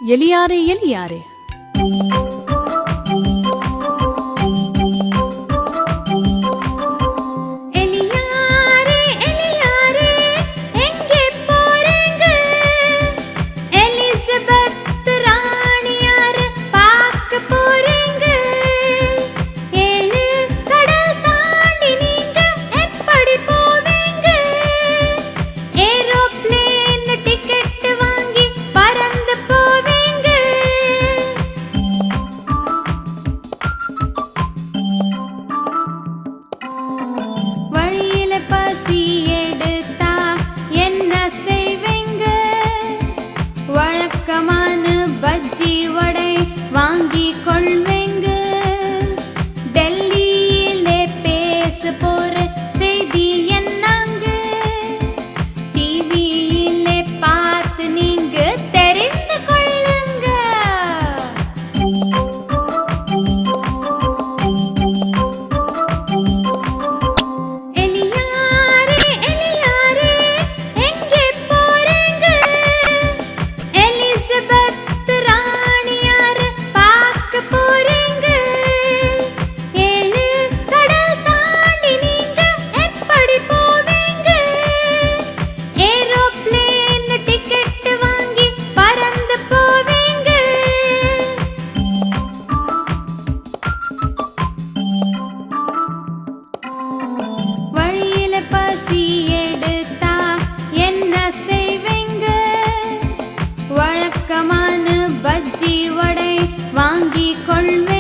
எலியாரே எலியாரே பஜ்ஜி வடை வாங்கி கொள்வேங்க. டெல்லியிலே பேச போற செய்தி என்னங்க டிவியிலே பார்த்து நீங்க தெரிந்து கொள்ளுங்க. எலியாரே எலியாரே எங்கே போறீங்க? எலிசபெத் பசி எடுத்தா என்ன செய்வீங்க? வழக்கமான பஜ்ஜி வடை வாங்கி கொள்வேன்.